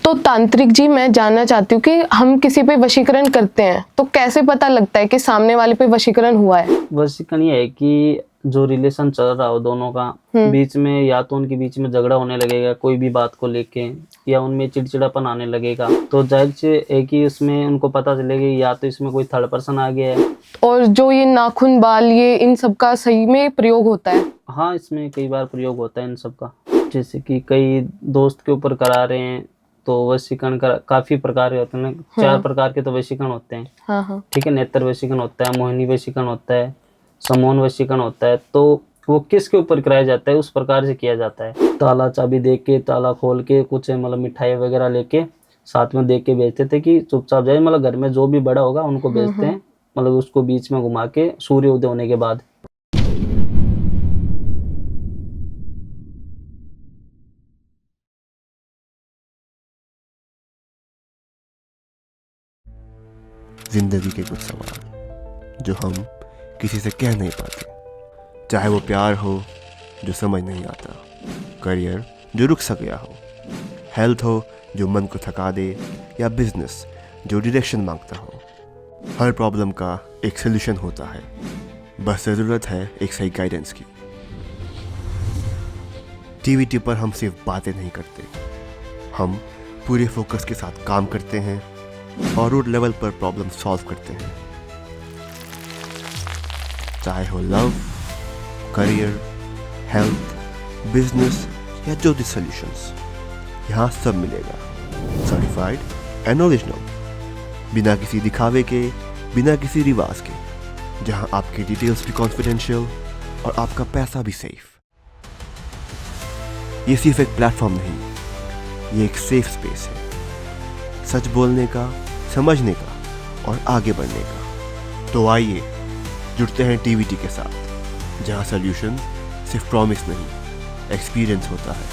तो तांत्रिक जी, मैं जानना चाहती हूँ कि हम किसी पे वशीकरण करते हैं तो कैसे पता लगता है कि सामने वाले पे वशीकरण हुआ है? वशीकरण ये है कि जो रिलेशन चल रहा हो दोनों का, बीच में या तो उनके बीच में झगड़ा होने लगेगा कोई भी बात को लेके, या उनमें चिड़चिड़ापन आने लगेगा, तो जाहिर से एक ही उसमें उनको पता चलेगा या तो इसमें कोई थर्ड पर्सन आ गया है। और जो ये नाखून, बाल, ये इन सब का सही में प्रयोग होता है? हाँ, इसमें कई बार प्रयोग होता है इन सब का। जैसे कि कई दोस्त के ऊपर करा रहे हैं तो वशीकरण का काफी प्रकार होते हैं। 4 प्रकार के तो वशीकरण होते हैं। हाँ। ठीक है, नेत्र वशीकरण होता है, मोहिनी वशीकरण होता है, समोहन वशीकरण होता है। तो वो किसके ऊपर कराया जाता है उस प्रकार से किया जाता है। ताला चाबी दे के, ताला खोल के, कुछ मतलब मिठाई वगैरह लेके साथ में दे के भेजते थे कि चुपचाप जाए। मतलब घर में जो भी बड़ा होगा उनको भेजते हैं, मतलब उसको बीच में घुमा के सूर्य उदय होने के बाद। जिंदगी के कुछ सवाल जो हम किसी से कह नहीं पाते, चाहे वो प्यार हो जो समझ नहीं आता, करियर जो रुक सा गया हो, हेल्थ हो जो मन को थका दे, या बिजनेस जो डायरेक्शन मांगता हो। हर प्रॉब्लम का एक सोल्यूशन होता है, बस ज़रूरत है एक सही गाइडेंस की। टीवीटी पर हम सिर्फ बातें नहीं करते, हम पूरे फोकस के साथ काम करते हैं और रूट लेवल पर प्रॉब्लम सॉल्व करते हैं। चाहे हो लव, करियर, हेल्थ, बिजनेस या जो भी सॉल्यूशंस, यहाँ सब मिलेगा। सर्टिफाइड एंड ओरिजिनल, बिना किसी दिखावे के, बिना किसी रिवाज के, जहाँ आपकी डिटेल्स भी कॉन्फिडेंशियल और आपका पैसा भी सेफ। ये सिर्फ एक प्लेटफॉर्म नहीं, ये एक सेफ स्पेस है, सच बोलने का, समझने का और आगे बढ़ने का। तो आइए जुड़ते हैं टीवीटी के साथ, जहां सॉल्यूशन सिर्फ प्रॉमिस नहीं, एक्सपीरियंस होता है।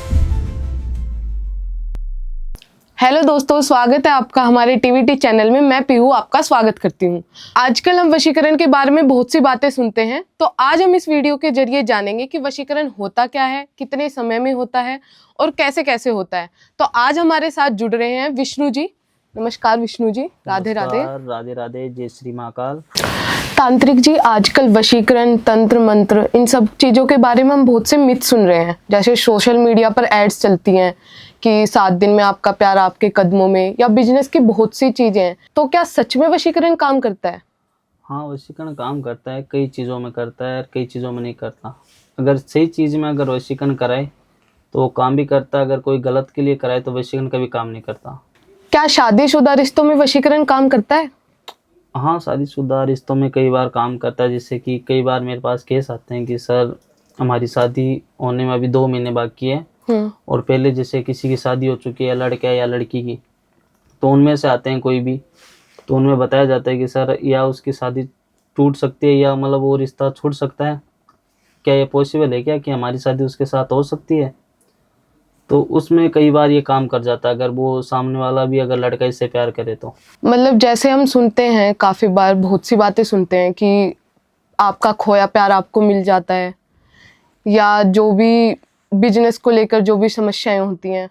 हेलो दोस्तों, स्वागत है आपका हमारे टीवीटी चैनल में। मैं पीहू आपका स्वागत करती हूँ। आजकल हम वशीकरण के बारे में बहुत सी बातें सुनते हैं, तो आज हम इस वीडियो के जरिए जानेंगे कि वशीकरण होता क्या है, कितने समय में होता है और कैसे कैसे होता है। तो आज हमारे साथ जुड़ रहे हैं विष्णु जी। नमस्कार विष्णु जी। राधे राधे। राधे राधे, जय श्री महाकाल। तांत्रिक जी, आजकल वशीकरण, तंत्र मंत्र, इन सब चीज़ों के बारे में हम बहुत से मिथ सुन रहे हैं। जैसे सोशल मीडिया पर एड्स चलती हैं कि 7 दिन में आपका प्यार आपके कदमों में, या बिजनेस की बहुत सी चीज़ें हैं। तो क्या सच में वशीकरण काम करता है? हाँ, वशीकरण काम करता है, कई चीज़ों में करता है, कई चीज़ों में नहीं करता। अगर सही चीज़ में अगर वशीकरण कराए तो वो काम भी करता है, अगर कोई गलत के लिए कराए तो वशीकरण कभी काम नहीं करता। क्या शादीशुदा रिश्तों में वशीकरण काम करता है? हाँ, शादीशुदा रिश्तों में कई बार काम करता है। जैसे कि कई बार मेरे पास केस आते हैं कि सर हमारी शादी होने में अभी 2 महीने बाकी है, और पहले जैसे किसी की शादी हो चुकी है, लड़का या लड़की की, तो उनमें से आते हैं कोई भी, तो उनमें बताया जाता है कि सर या उसकी शादी टूट सकती है या मतलब वो रिश्ता छूट सकता है, क्या ये पॉसिबल है क्या कि हमारी शादी उसके साथ हो सकती है। तो उसमें कई बार ये काम कर जाता है, अगर वो सामने वाला भी अगर लड़का इससे प्यार करे तो। मतलब जैसे हम सुनते हैं, काफ़ी बार बहुत सी बातें सुनते हैं कि आपका खोया प्यार आपको मिल जाता है, या जो भी बिजनेस को लेकर जो भी समस्याएं होती हैं।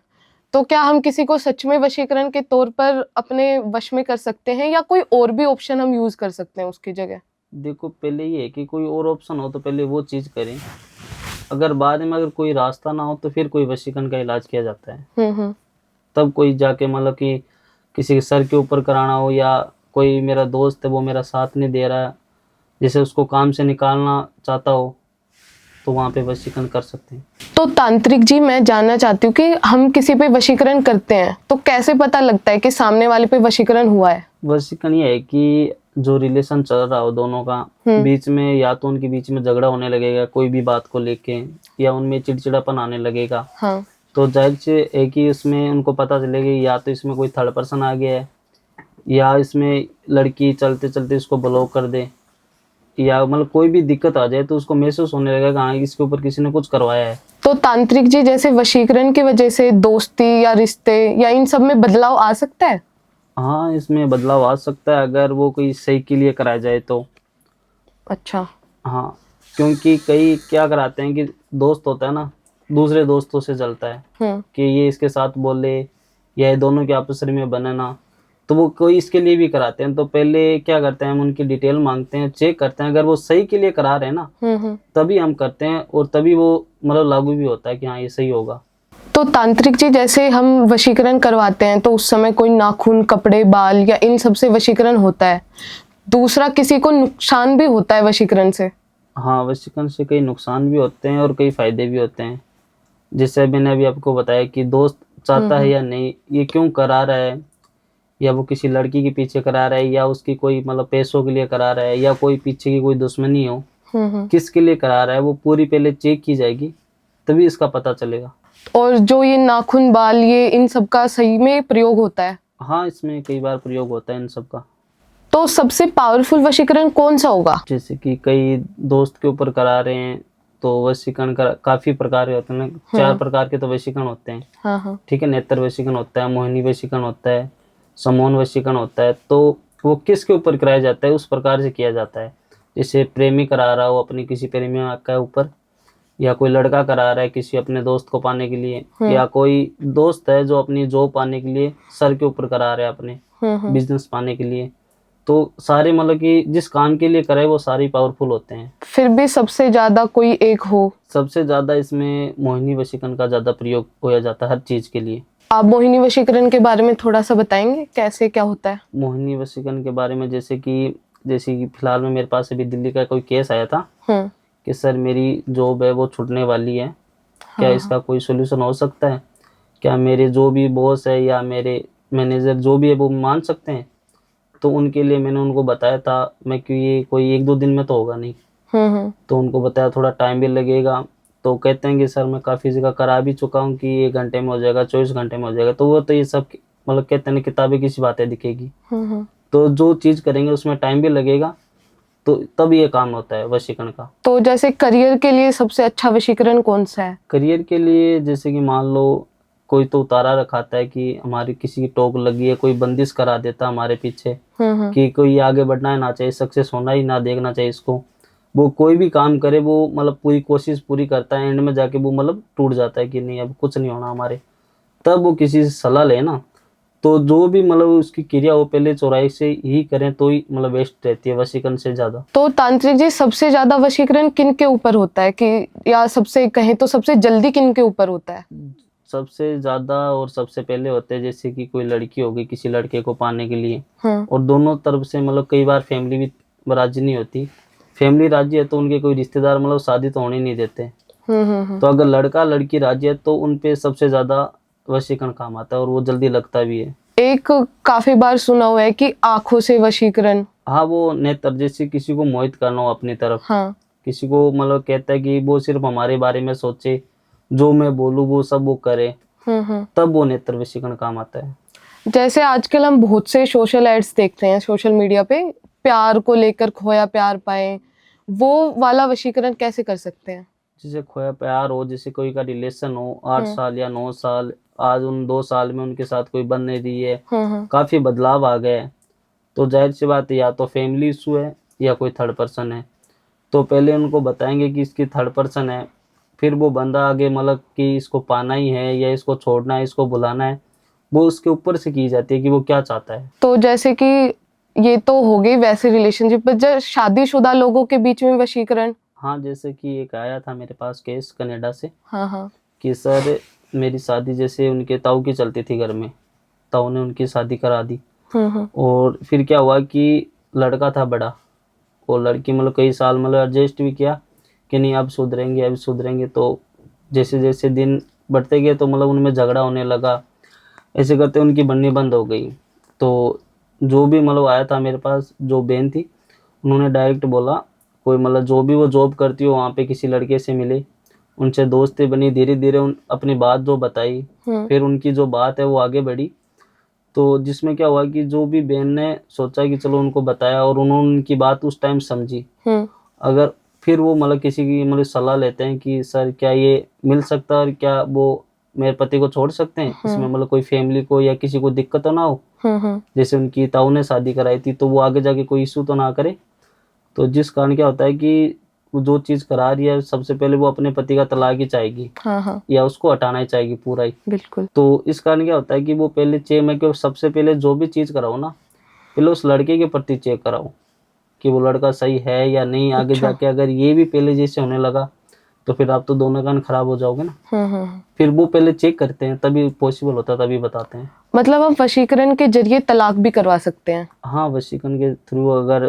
तो क्या हम किसी को सच में वशीकरण के तौर पर अपने वश में कर सकते हैं, या कोई और भी ऑप्शन हम यूज़ कर सकते हैं उसकी जगह? देखो, पहले ये है कि कोई और ऑप्शन हो तो पहले वो चीज़ करें। अगर बाद में अगर कोई रास्ता ना हो तो फिर कोई वशीकरण का इलाज किया जाता है। तब कोई जाके मतलब कि किसी के सर के ऊपर कराना हो, या कोई मेरा दोस्त है वो मेरा साथ नहीं दे रहा है, जैसे उसको काम से निकालना चाहता हो, तो वहाँ पे वशीकरण कर सकते हैं। तो तांत्रिक जी, मैं जानना चाहती हूँ कि हम किसी पे वशीकरण करते हैं तो कैसे पता लगता है कि सामने वाले पे वशीकरण हुआ है? वशीकरण ये है कि जो रिलेशन चल रहा हो दोनों का, बीच में या तो उनके बीच में झगड़ा होने लगेगा कोई भी बात को लेके, या उनमें चिड़चिड़ापन आने लगेगा। हाँ। तो जाहिर से एक ही उसमें उनको पता चलेगा या तो इसमें कोई थर्ड पर्सन आ गया है, या इसमें लड़की चलते चलते इसको ब्लॉक कर दे, या मतलब कोई भी दिक्कत आ जाए तो उसको महसूस होने लगेगा हाँ इसके ऊपर किसी ने कुछ करवाया है। तो तांत्रिक जी, जैसे वशीकरण की वजह से दोस्ती या रिश्ते या इन सब में बदलाव आ सकता है? हाँ, इसमें बदलाव आ सकता है अगर वो कोई सही के लिए कराया जाए तो। अच्छा। हाँ, क्योंकि कई क्या कराते हैं कि दोस्त होता है ना, दूसरे दोस्तों से जलता है कि ये इसके साथ बोले, या ये दोनों के आपस में बनना, तो वो कोई इसके लिए भी कराते हैं। तो पहले क्या करते हैं, हम उनकी डिटेल मांगते हैं, चेक करते हैं, अगर वो सही के लिए करा रहे हैं ना तभी हम करते हैं, और तभी वो मतलब लागू भी होता है कि हाँ ये सही होगा। तो तांत्रिक जी, जैसे हम वशीकरण करवाते हैं तो उस समय कोई नाखून, कपड़े, बाल या इन सब से वशीकरण होता है, दूसरा किसी को नुकसान भी होता है वशीकरण से? हाँ, वशीकरण से कई नुकसान भी होते हैं और कई फायदे भी होते हैं। जैसे मैंने अभी आपको बताया कि दोस्त चाहता है या नहीं, ये क्यों करा रहा है, या वो किसी लड़की के पीछे करा रहा है, या उसकी कोई मतलब पैसों के लिए करा रहा है, या कोई पीछे की कोई दुश्मनी हो, किसके लिए करा रहा है, वो पूरी पहले चेक की जाएगी, तभी इसका पता चलेगा। और जो ये नाखून, बाल, ये इन सब का सही में प्रयोग होता है? हाँ, इसमें कई बार प्रयोग होता है इन सब का। तो सबसे पावरफुल वशीकरण कौन सा होगा? जैसे कि कई दोस्त के ऊपर करा रहे हैं, तो वशीकरण काफी प्रकार के होते हैं, 4 प्रकार के तो वशीकरण होते हैं। हाँ। ठीक है, नेत्र वशीकरण होता है, मोहिनी वशीकरण होता है, समोहन वशीकरण होता है। तो वो किसके ऊपर कराया जाता है, उस प्रकार से किया जाता है। जैसे प्रेमी करा रहा हो अपनी किसी प्रेमी के ऊपर, या कोई लड़का करा रहा है किसी अपने दोस्त को पाने के लिए, या कोई दोस्त है जो अपनी जॉब पाने के लिए सर के ऊपर करा रहा है अपने बिजनेस पाने के लिए। तो सारे मतलब कि जिस काम के लिए करे वो सारे पावरफुल होते हैं। फिर भी सबसे ज्यादा कोई एक हो? सबसे ज्यादा इसमें मोहिनी वशीकरण का ज्यादा प्रयोग होया जाता है हर चीज के लिए। आप मोहिनी वशीकरण के बारे में थोड़ा सा बताएंगे, कैसे क्या होता है? मोहिनी वशीकरण के बारे में जैसे कि फिलहाल में मेरे पास अभी दिल्ली का कोई केस आया था कि सर मेरी जॉब है वो छूटने वाली है, क्या इसका कोई सोल्यूशन हो सकता है, क्या मेरे जो भी बॉस है या मेरे मैनेजर जो भी है वो मान सकते हैं? तो उनके लिए मैंने उनको बताया था, मैं कि ये कोई 1-2 दिन में तो होगा नहीं। तो उनको बताया थोड़ा टाइम भी लगेगा। तो कहते हैं कि सर मैं काफ़ी जगह करा भी चुका हूँ कि 1 घंटे में हो जाएगा, 24 घंटे में हो जाएगा। तो वो तो ये सब मतलब कहते हैं किताबें की सी बातें दिखेगी। तो जो चीज़ करेंगे उसमें टाइम भी लगेगा, तो तब ये काम होता है वशीकरण का। तो जैसे करियर के लिए सबसे अच्छा वशीकरण कौन सा है? करियर के लिए जैसे कि मान लो कोई तो उतारा रखाता है कि हमारी किसी की टोक लगी है, कोई बंदिश करा देता हमारे पीछे कि कोई आगे बढ़ना ही ना चाहिए, सक्सेस होना ही ना देखना चाहिए इसको। वो कोई भी काम करे वो मतलब पूरी कोशिश पूरी करता है, एंड में जाके वो मतलब टूट जाता है कि नहीं अब कुछ नहीं होना हमारे। तब वो किसी से सलाह ले ना, तो जो भी मतलब उसकी क्रिया हो पहले चौराई से ही करें तो ही मतलब बेस्ट रहती है वशीकरण से ज्यादा। तो तांत्रिक जी, सबसे ज्यादा वशीकरण किन के ऊपर होता है, कि या सबसे कहें तो सबसे जल्दी किन के ऊपर होता है? सबसे ज्यादा और सबसे पहले होते हैं जैसे कि कोई लड़की होगी किसी लड़के को पाने के लिए, और दोनों तरफ से मतलब कई बार फैमिली भी राजी नहीं होती। फैमिली राजी है तो उनके कोई रिश्तेदार मतलब शादी तो होने नहीं देते। तो अगर लड़का लड़की राजी है तो उनपे सबसे ज्यादा वशीकरण काम आता है और वो जल्दी लगता भी है। एक काफी बार सुना हुआ है कि आंखों से वशीकरण। हाँ, वो नेत्र, जैसे किसी को मोहित करना हो अपनी तरफ। किसी को मतलब कहता है कि वो सिर्फ हमारे बारे में सोचे, जो मैं बोलूँ वो सब वो करे, तब वो नेत्र वशीकरण काम आता है। जैसे आजकल हम बहुत से सोशल एड्स देखते हैं सोशल मीडिया पे, प्यार को लेकर, खोया प्यार पाए, वो वाला वशीकरण कैसे कर सकते हैं? जैसे खोया प्यार हो, जैसे कोई का रिलेशन हो 8 साल या 9 साल, आज उन 2 साल में उनके साथ कोई बन नहीं रही है, काफी बदलाव आ गए, तो जाहिर सी बात है या तो फैमिली इशू है या कोई थर्ड पर्सन है। तो पहले उनको बताएंगे कि इसकी थर्ड पर्सन है, फिर वो बंदा आगे मतलब कि इसको पाना ही है या इसको छोड़ना है, इसको बुलाना है, वो उसके ऊपर से की जाती है कि वो क्या चाहता है। तो जैसे कि ये तो हो गई वैसे रिलेशनशिप, पर जब शादीशुदा लोगों के बीच में वशीकरण? हाँ, जैसे कि एक आया था मेरे पास केस कनाडा से। कि सर मेरी शादी जैसे उनके ताऊ की चलती थी घर में, ताऊ ने उनकी शादी करा दी, और फिर क्या हुआ कि लड़का था बड़ा और लड़की मतलब कई साल मतलब एडजस्ट भी किया कि नहीं अब सुधरेंगे। तो जैसे जैसे दिन बढ़ते गए तो मतलब उनमें झगड़ा होने लगा, ऐसे करते उनकी बननी बंद हो गई। तो जो भी मतलब आया था मेरे पास, जो बहन थी, उन्होंने डायरेक्ट बोला कोई मतलब जो भी वो जॉब करती हो वहाँ पे किसी लड़के से मिले, उनसे दोस्ती बनी, धीरे धीरे अपनी बात जो बताई, फिर उनकी जो बात है वो आगे बढ़ी। तो जिसमें क्या हुआ कि जो भी बहन ने सोचा कि चलो उनको बताया और उन्होंने उनकी बात उस टाइम समझी, अगर फिर वो मतलब किसी की मतलब सलाह लेते हैं कि सर क्या ये मिल सकता है और क्या वो मेरे पति को छोड़ सकते हैं, इसमें मतलब कोई फैमिली को या किसी को दिक्कत तो ना हो, जैसे उनकी ताऊ ने शादी कराई थी तो वो आगे जाके कोई इशू तो ना करे। तो जिस कारण क्या होता है कि वो जो चीज करा रही है सबसे पहले वो अपने पति का तलाक ही चाहेगी, हाँ हाँ या उसको हटाना ही चाहेगी पूरा ही। बिल्कुल। तो इस कारण क्या होता है कि वो पहले चेक में, कि सबसे पहले जो भी चीज कराओ ना, पहले उस लड़के के प्रति चेक कराओ कि वो लड़का सही है या नहीं। आगे अच्छा। जाके अगर ये भी पहले जैसे होने लगा तो फिर आप तो दोनों कान खराब हो जाओगे ना। हम्म। फिर वो पहले चेक करते हैं, तभी पॉसिबल होता है, तभी बताते हैं। मतलब हम वशीकरण के जरिए तलाक भी करवा सकते हैं? हाँ, वशीकरण के थ्रू अगर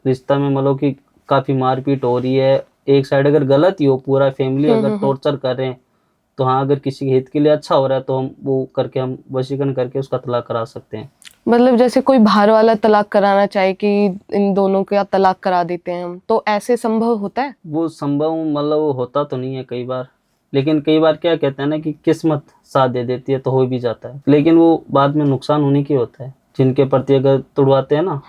रिश्ता में मतलब कि काफी मारपीट हो रही है, एक साइड अगर गलत ही हो, पूरा फैमिली अगर टॉर्चर कर रहे हैं, तो हाँ, अगर किसी के हित के लिए अच्छा हो रहा है तो हम वो करके, हम वशीकरण करके उसका तलाक करा सकते हैं। मतलब जैसे कोई बाहर वाला तलाक कराना चाहे कि इन दोनों का तलाक करा देते हैं हम, तो ऐसे संभव होता है? वो संभव मतलब होता तो नहीं है कई बार, लेकिन कई बार क्या कहते हैं ना कि किस्मत साथ दे देती है तो हो भी जाता है, लेकिन वो बाद में नुकसान होने की होता है। जिनके प्रति अगर तुड़वाते हैं ना,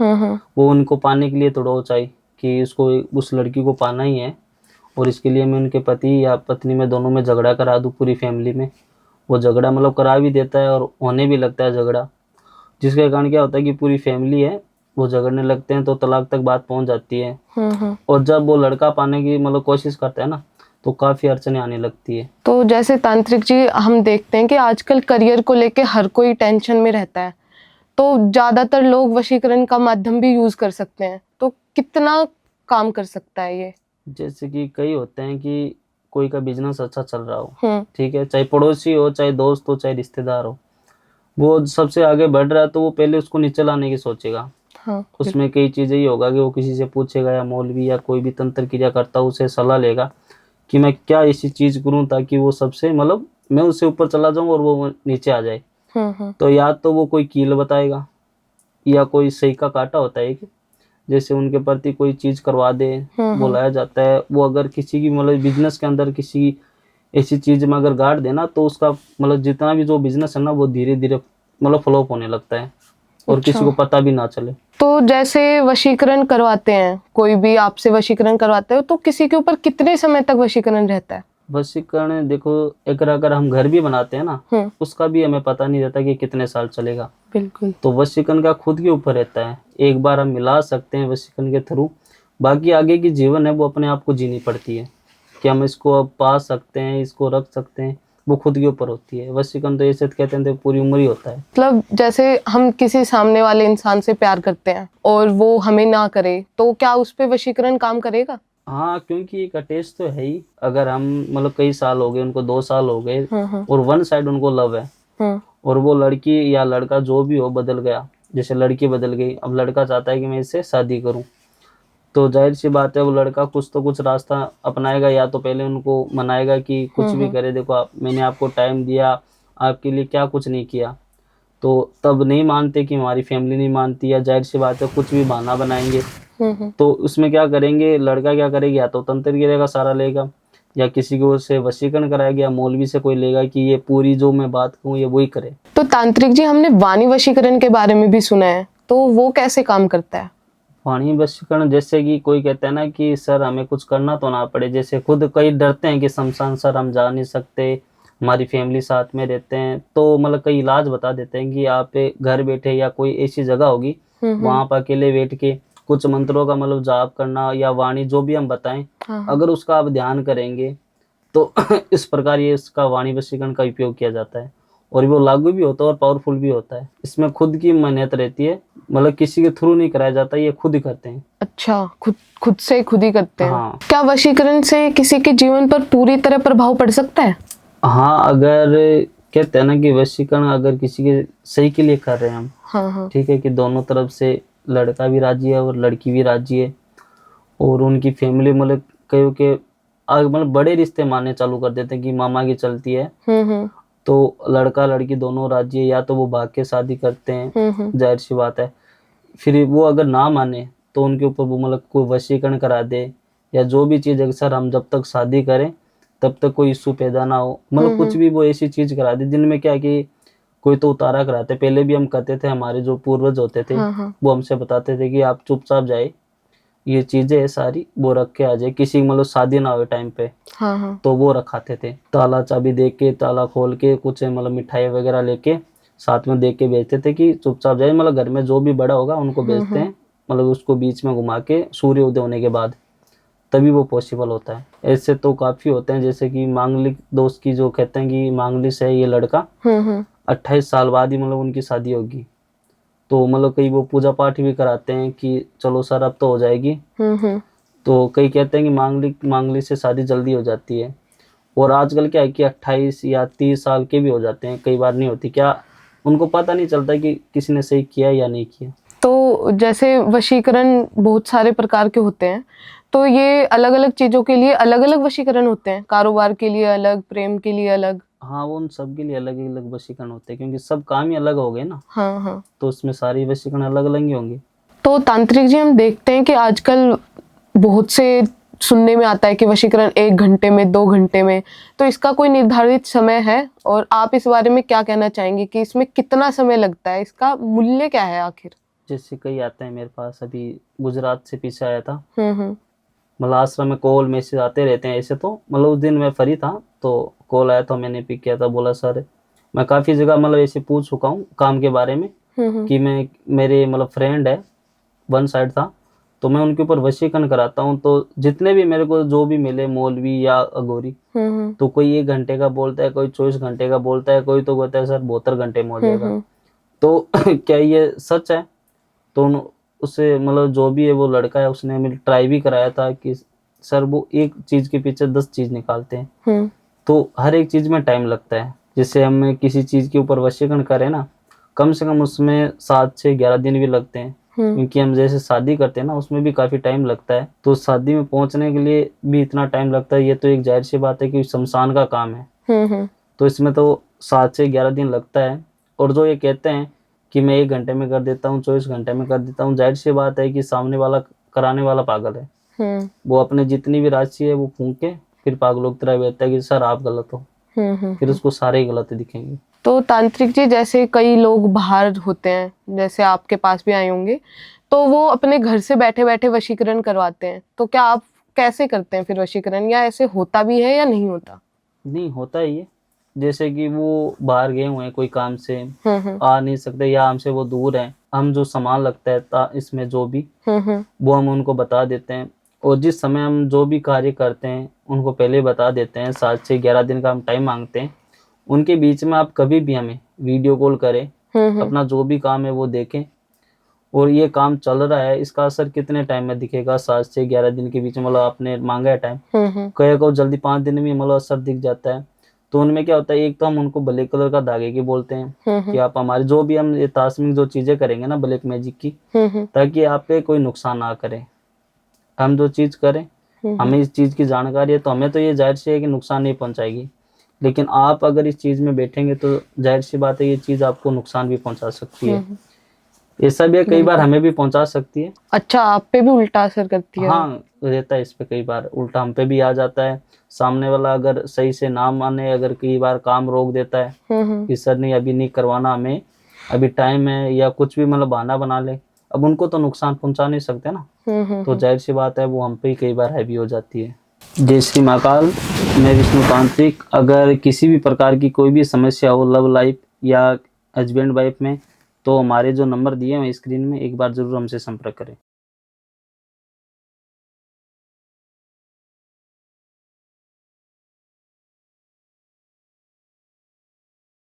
वो उनको पाने के लिए तुड़ाओ, चाहे कि उसको, उस लड़की को पाना ही है और इसके लिए मैं उनके पति या पत्नी में दोनों में झगड़ा करा दूं, पूरी फैमिली में। वो झगड़ा मतलब करा भी देता है और होने भी लगता है झगड़ा, जिसके कारण क्या होता है कि पूरी फैमिली है वो झगड़ने लगते हैं, तो तलाक तक बात पहुंच जाती है। और जब वो लड़का पाने की मतलब कोशिश करता है ना, तो काफी अड़चने आने लगती है। तो जैसे तांत्रिक जी, हम देखते हैं कि आजकल करियर को लेके हर कोई टेंशन में रहता है, तो ज्यादातर लोग वशीकरण का माध्यम भी यूज कर सकते हैं, तो कितना काम कर सकता है ये? जैसे कि कई होते हैं कि कोई का बिजनेस अच्छा चल रहा हो, ठीक है, चाहे पड़ोसी हो, चाहे दोस्त हो, चाहे रिश्तेदार हो, वो सबसे आगे बढ़ रहा है तो वो पहले उसको नीचे लाने की सोचेगा। हाँ, उसमें कई चीजें ही होगा कि वो किसी से पूछेगा, या मौलवी या कोई भी तंत्र क्रिया करता उसे सलाह लेगा कि मैं क्या ऐसी चीज करूं ताकि वो सबसे मतलब मैं उससे ऊपर चला जाऊं और वो नीचे आ जाए। तो या तो वो कोई कील बताएगा, या कोई सही का कांटा होता है कि जैसे उनके प्रति कोई चीज करवा दे, बुलाया जाता है। वो अगर किसी की मतलब बिजनेस के अंदर किसी ऐसी चीज में अगर गाड़ देना, तो उसका मतलब जितना भी जो बिजनेस है ना, वो धीरे धीरे मतलब फ्लॉप होने लगता है और किसी को पता भी ना चले। तो जैसे वशीकरण करवाते हैं, कोई भी आपसे वशीकरण करवाते हो, तो किसी के ऊपर कितने समय तक वशीकरण रहता है? वशीकरण देखो, अगर हम घर भी बनाते हैं ना, उसका भी हमें पता नहीं रहता कि कितने साल चलेगा। बिल्कुल। तो वशीकरण का खुद के ऊपर रहता है, एक बार हम मिला सकते हैं वशीकरण के थ्रू, बाकी आगे की जीवन है वो अपने आप को जीनी पड़ती है, कि हम इसको अब पा सकते हैं, इसको रख सकते हैं, वो खुद के ऊपर होती है। वशीकरण तो ऐसे कहते हैं तो पूरी उम्र ही होता है। मतलब जैसे हम किसी सामने वाले इंसान से प्यार करते हैं और वो हमें ना करे, तो क्या उस पे वशीकरण काम करेगा? हाँ, क्योंकि एक अटैच तो है ही। अगर हम मतलब कई साल हो गए उनको, 2 साल हो गए, और वन साइड उनको लव है, और वो लड़की या लड़का जो भी हो बदल गया, जैसे लड़की बदल गई, अब लड़का चाहता है कि मैं इससे शादी करूं, तो जाहिर सी बात है वो लड़का कुछ तो कुछ रास्ता अपनाएगा, या तो पहले उनको मनाएगा कि कुछ भी करे, देखो मैंने आपको टाइम दिया, आपके लिए क्या कुछ नहीं किया। तो तब नहीं मानते, कि हमारी फैमिली नहीं मानती, या जाहिर सी बात है कुछ भी बहाना बनाएंगे। तो उसमें क्या करेंगे, लड़का क्या करेगा, या तो तंत्र गिरेगा सारा लेगा, या किसी को से वशीकरण कराएगा, या मौलवी से कोई लेगा कि ये पूरी जो मैं बात कहूँ ये वही करे। तो तांत्रिक जी, हमने वाणी वशीकरण के बारे में भी सुना है, तो वो कैसे काम करता है? वाणी वशीकरण, जैसे कि कोई कहता है ना कि सर हमें कुछ करना तो ना पड़े, जैसे खुद कई डरते हैं कि शमशान सर हम जा नहीं सकते, हमारी फैमिली साथ में रहते हैं, तो मतलब कई इलाज बता देते हैं कि आप घर बैठे या कोई ऐसी जगह होगी वहां पर अकेले बैठ के कुछ मंत्रों का मतलब जाप करना, या वाणी जो भी हम बताएं, अगर उसका आप ध्यान करेंगे तो इस प्रकार ये इसका वाणी वशीकरण का उपयोग किया जाता है, और वो लागू भी होता है और पावरफुल भी होता है। इसमें खुद की मेहनत रहती है, मतलब किसी के थ्रू नहीं कराया जाता, ये खुद ही करते हैं। अच्छा, खुद से खुद ही करते हैं? हाँ। क्या वशीकरण से किसी के जीवन पर पूरी तरह प्रभाव पड़ सकता है? हाँ, अगर कहते हैं ना कि वशीकरण अगर किसी के सही के लिए कर रहे हैं हम, हाँ। ठीक है, कि दोनों तरफ से लड़का भी राजी है और लड़की भी राजी है, और उनकी फैमिली मतलब कई के मतलब बड़े रिश्ते मानने चालू कर देते हैं कि मामा की चलती है, तो लड़का लड़की दोनों राजी है, या तो वो भाग के शादी करते हैं, जाहिर सी बात है। फिर वो अगर ना माने तो उनके ऊपर वो मतलब कोई वशीकरण करा दे, या जो भी चीज़ अक्सर हम जब तक शादी करें तब तक कोई इशू पैदा ना हो, मतलब कुछ भी वो ऐसी चीज करा दे जिनमें क्या कि कोई तो उतारा कराते। पहले भी हम कहते थे, हमारे जो पूर्वज होते थे वो हमसे बताते थे कि आप चुपचाप जाए, ये चीजें है सारी वो रख के आ जाए, किसी मतलब शादी ना हो टाइम पे। तो वो रखाते थे, ताला चाबी दे के, ताला खोल के, कुछ मतलब मिठाई वगैरह लेके साथ में दे के भेजते थे कि चुपचाप जाए, मतलब घर में जो भी बड़ा होगा उनको भेजते हैं, मतलब उसको बीच में घुमा के सूर्य उदय होने के बाद, तभी वो पॉसिबल होता है। ऐसे तो काफ़ी होते हैं, जैसे कि मांगलिक दोस्त की जो कहते हैं कि मांगलिक है ये लड़का, 28 साल बाद ही मतलब उनकी शादी होगी। तो मतलब कई वो पूजा पाठ भी कराते हैं कि चलो सर अब तो हो जाएगी। तो कई कहते हैं कि मांगलिक से शादी जल्दी हो जाती है। और आजकल क्या है कि 28 या 30 साल के भी हो जाते हैं, कई बार नहीं होती। क्या उनको पता नहीं चलता कि किसी ने सही किया या नहीं किया। तो जैसे वशीकरण बहुत सारे प्रकार के होते हैं, तो ये अलग अलग चीजों के लिए अलग अलग वशीकरण होते हैं, कारोबार के लिए अलग, प्रेम के लिए अलग। हाँ, वो उन सब के लिए अलग अलग वशीकरण होते हैं, क्योंकि सब काम ही अलग हो गए ना। हाँ हाँ। तो उसमें सारी वशीकरण अलग अलग ही होंगे। तो तांत्रिक जी, हम देखते हैं कि आजकल बहुत से सुनने में आता है कि वशीकरण 1 घंटे में, 2 घंटे में, तो इसका कोई निर्धारित समय है? और आप इस बारे में क्या कहना चाहेंगे कि इसमें कितना समय लगता है, इसका मूल्य क्या है आखिर? जैसे कई आते हैं मेरे पास, अभी गुजरात से पीछे आया था। हम्म। मतलब आश्रम में कॉल मैसेज आते रहते हैं ऐसे तो। मतलब उस दिन मैं फ्री था तो कॉल आया था, मैंने पिक किया था। बोला सर, मैं काफ़ी जगह मतलब ऐसे पूछ चुका हूँ काम के बारे में कि मैं, मेरे मतलब फ्रेंड है, वन साइड था, तो मैं उनके ऊपर वशीकरण कराता हूँ। तो जितने भी मेरे को जो भी मिले, मौलवी या अघोरी, तो कोई 1 घंटे का बोलता है, कोई 24 घंटे का बोलता है, कोई तो बोलता है सर 72 घंटे में हो जाएगा। तो क्या ये सच है? तो उससे मतलब जो भी है वो लड़का है, उसने मेरी ट्राई भी कराया था कि सर वो एक चीज के पीछे 10 चीज निकालते हैं। तो हर एक चीज में टाइम लगता है। जैसे हम किसी चीज के ऊपर वशीकरण करें ना, कम से कम उसमें 7 से 11 दिन भी लगते हैं। क्योंकि हम जैसे शादी करते हैं ना, उसमें भी काफी टाइम लगता है। तो शादी में पहुंचने के लिए भी इतना टाइम लगता है, ये तो एक जाहिर सी बात है कि शमशान का काम है। तो इसमें तो 7 से 11 दिन लगता है। और जो ये कहते हैं कि मैं 1 घंटे में कर देता हूँ, 24 घंटे में कर देता हूँ, जाहिर सी बात है कि सामने वाला, कराने वाला पागल है। वो अपने जितनी भी राशि है वो फूंक के फिर पागलों की तरह कहता है कि सर आप गलत हो। फिर उसको सारे ही गलत दिखेंगे। तो तांत्रिक जी, जैसे कई लोग बाहर होते हैं, जैसे आपके पास भी आए होंगे, तो वो अपने घर से बैठे बैठे वशीकरण करवाते हैं, तो क्या आप कैसे करते हैं फिर वशीकरण, या ऐसे होता भी है या नहीं होता? नहीं, होता ही है। जैसे कि वो बाहर गए हुए हैं कोई काम से, आ नहीं सकते, या हमसे वो दूर हैं, हम जो सामान लगता है इसमें जो भी, वो हम उनको बता देते हैं। और जिस समय हम जो भी कार्य करते हैं उनको पहले बता देते हैं। 7 से 11 दिन का हम टाइम मांगते हैं। उनके बीच में आप कभी भी हमें वीडियो कॉल करें, अपना जो भी काम है वो देखें, और ये काम चल रहा है, इसका असर कितने टाइम में दिखेगा, 7 से 11 दिन के बीच में। मतलब आपने मांगा है टाइम, कई को जल्दी 5 दिन में मतलब असर दिख जाता है। तो उनमें क्या होता है, एक तो हम उनको ब्लैक कलर का धागे की बोलते हैं कि आप हमारे जो भी हम ये तास्मिक जो चीजें करेंगे ना ब्लैक मैजिक की, ताकि आप पे कोई नुकसान ना करे। हम जो चीज करें, हमें इस चीज की जानकारी है, तो हमें तो ये जाहिर सी है कि नुकसान नहीं पहुंचाएगी। लेकिन आप अगर इस चीज में बैठेंगे तो जाहिर सी बात है ये चीज आपको नुकसान भी पहुंचा सकती है। ऐसा भी है, कई बार हमें भी पहुंचा सकती है। अच्छा, आप पे भी उल्टा असर करती है? हाँ, रहता है इस पे, कई बार उल्टा हम पे भी आ जाता है। सामने वाला अगर सही से ना माने, अगर कई बार काम रोक देता है कि सर नहीं अभी नहीं करवाना, हमें अभी टाइम है, या कुछ भी मतलब बहाना बना ले, अब उनको तो नुकसान पहुंचा नहीं सकते ना। तो जाहिर सी बात है वो हम पे ही कई बार हैवी हो जाती है। जय श्री महाकाल, मैं विष्णु तांत्रिक। अगर किसी भी प्रकार की कोई भी समस्या हो लव लाइफ या हस्बैंड वाइफ में, तो हमारे जो नंबर दिए हैं स्क्रीन में, एक बार जरूर हमसे संपर्क करें।